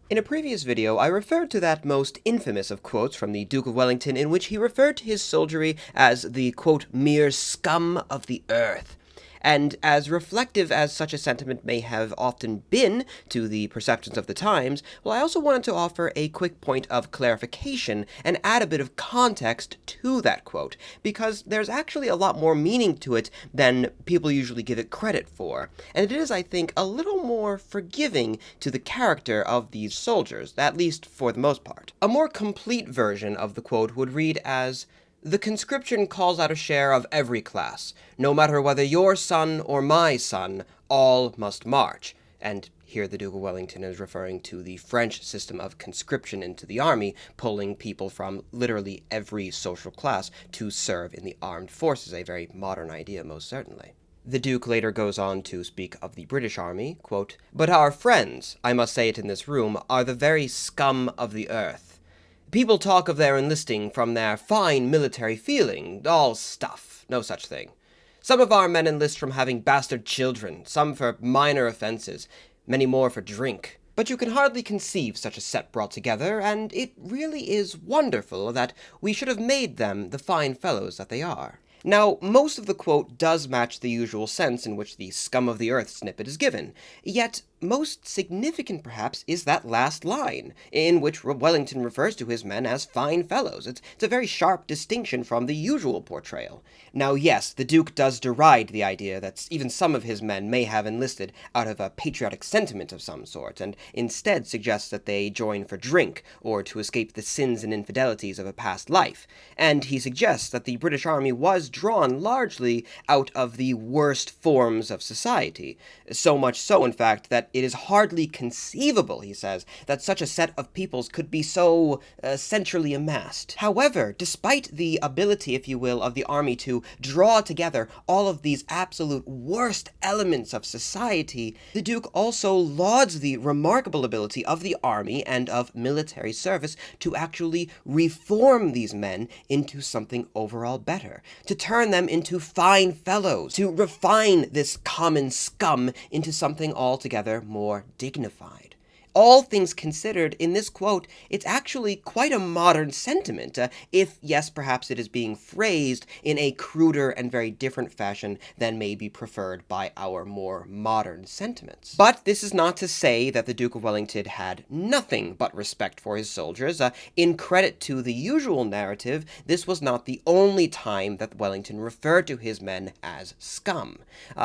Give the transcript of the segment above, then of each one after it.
In a previous video, I referred to that most infamous of quotes from the Duke of Wellington in which he referred to his soldiery as the, quote, mere scum of the earth. And as reflective as such a sentiment may have often been to the perceptions of the times, well, I also wanted to offer a quick point of clarification and add a bit of context to that quote, because there's actually a lot more meaning to it than people usually give it credit for. And it is, I think, a little more forgiving to the character of these soldiers, at least for the most part. A more complete version of the quote would read as, "The conscription calls out a share of every class. No matter whether your son or my son, all must march." And here the Duke of Wellington is referring to the French system of conscription into the army, pulling people from literally every social class to serve in the armed forces, a very modern idea, most certainly. The Duke later goes on to speak of the British Army, quote, "But our friends, I must say it in this room, are the very scum of the earth. People talk of their enlisting from their fine military feeling. All stuff. No such thing. Some of our men enlist from having bastard children, some for minor offenses, many more for drink. But you can hardly conceive such a set brought together, and it really is wonderful that we should have made them the fine fellows that they are." Now, most of the quote does match the usual sense in which the scum of the earth snippet is given, yet most significant, perhaps, is that last line, in which Wellington refers to his men as fine fellows. It's a very sharp distinction from the usual portrayal. Now, yes, the Duke does deride the idea that even some of his men may have enlisted out of a patriotic sentiment of some sort, and instead suggests that they join for drink, or to escape the sins and infidelities of a past life. And he suggests that the British Army was drawn largely out of the worst forms of society. So much so, in fact, that it is hardly conceivable, he says, that such a set of peoples could be so centrally amassed. However, despite the ability, if you will, of the army to draw together all of these absolute worst elements of society, the Duke also lauds the remarkable ability of the army and of military service to actually reform these men into something overall better, to turn them into fine fellows, to refine this common scum into something altogether more dignified. All things considered, in this quote, it's actually quite a modern sentiment, if, yes, perhaps it is being phrased in a cruder and very different fashion than may be preferred by our more modern sentiments. But this is not to say that the Duke of Wellington had nothing but respect for his soldiers. In credit to the usual narrative, this was not the only time that Wellington referred to his men as scum.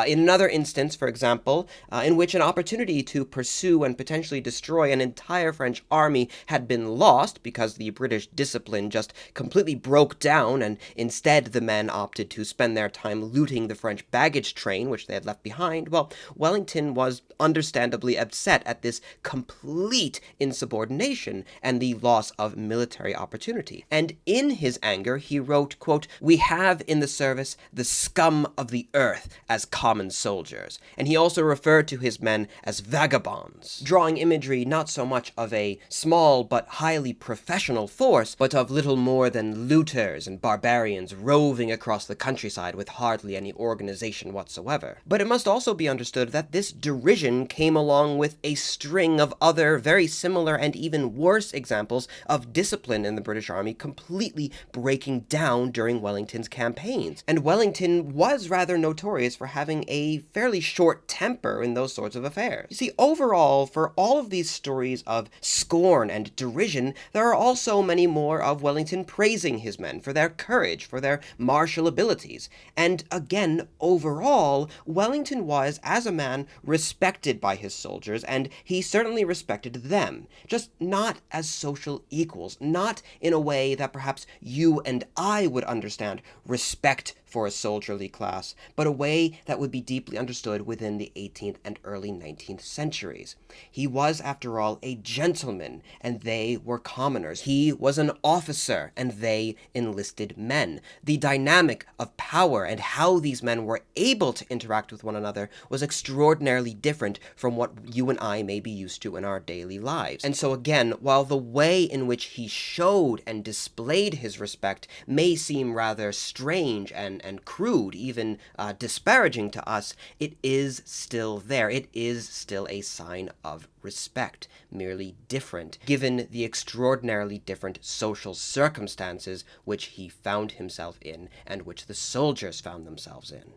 In another instance, for example, in which an opportunity to pursue and potentially destroy an entire French army had been lost because the British discipline just completely broke down, and instead the men opted to spend their time looting the French baggage train which they had left behind, well, Wellington was understandably upset at this complete insubordination and the loss of military opportunity. And in his anger, he wrote, quote, "We have in the service the scum of the earth as common soldiers." And he also referred to his men as vagabonds, drawing imagery not so much of a small but highly professional force, but of little more than looters and barbarians roving across the countryside with hardly any organization whatsoever. But it must also be understood that this derision came along with a string of other very similar and even worse examples of discipline in the British Army completely breaking down during Wellington's campaigns. And Wellington was rather notorious for having a fairly short temper in those sorts of affairs. You see, overall, for all of these stories of scorn and derision, there are also many more of Wellington praising his men for their courage, for their martial abilities. And again, overall, Wellington was, as a man, respected by his soldiers, and he certainly respected them, just not as social equals, not in a way that perhaps you and I would understand respect for a soldierly class, but a way that would be deeply understood within the 18th and early 19th centuries. He was, after all, a gentleman, and they were commoners. He was an officer, and they enlisted men. The dynamic of power and how these men were able to interact with one another was extraordinarily different from what you and I may be used to in our daily lives. And so again, while the way in which he showed and displayed his respect may seem rather strange and and crude, even disparaging to us, it is still there. It is still a sign of respect, merely different, given the extraordinarily different social circumstances which he found himself in and which the soldiers found themselves in.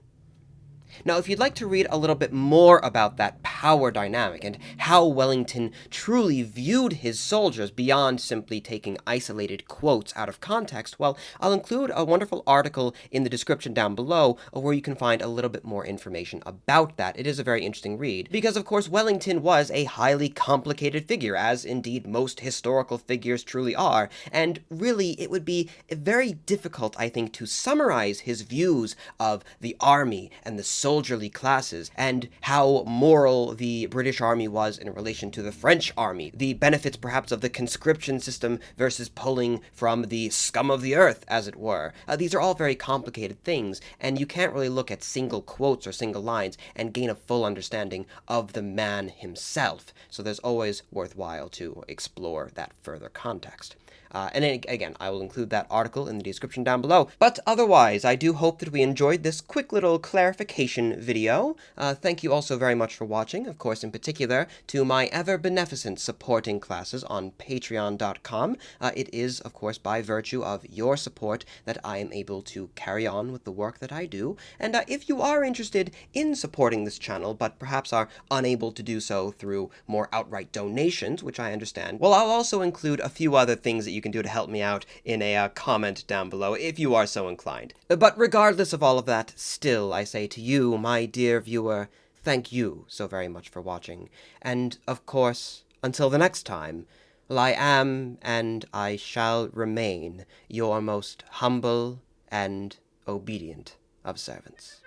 Now, if you'd like to read a little bit more about that power dynamic and how Wellington truly viewed his soldiers beyond simply taking isolated quotes out of context, well, I'll include a wonderful article in the description down below where you can find a little bit more information about that. It is a very interesting read, because of course Wellington was a highly complicated figure, as indeed most historical figures truly are, and really it would be very difficult, I think, to summarize his views of the army and the soldierly classes, and how moral the British army was in relation to the French army, the benefits perhaps of the conscription system versus pulling from the scum of the earth, as it were. These are all very complicated things, and you can't really look at single quotes or single lines and gain a full understanding of the man himself, so there's always worthwhile to explore that further context. And again, I will include that article in the description down below. But otherwise, I do hope that we enjoyed this quick little clarification video. Thank you also very much for watching, of course, in particular, to my ever-beneficent supporting classes on patreon.com. It is, of course, by virtue of your support that I am able to carry on with the work that I do. And if you are interested in supporting this channel, but perhaps are unable to do so through more outright donations, which I understand, well, I'll also include a few other things that you can do to help me out in a comment down below if you are so inclined. But regardless of all of that, still I say to you, my dear viewer, thank you so very much for watching. And of course, until the next time, well, I am and I shall remain your most humble and obedient of servants.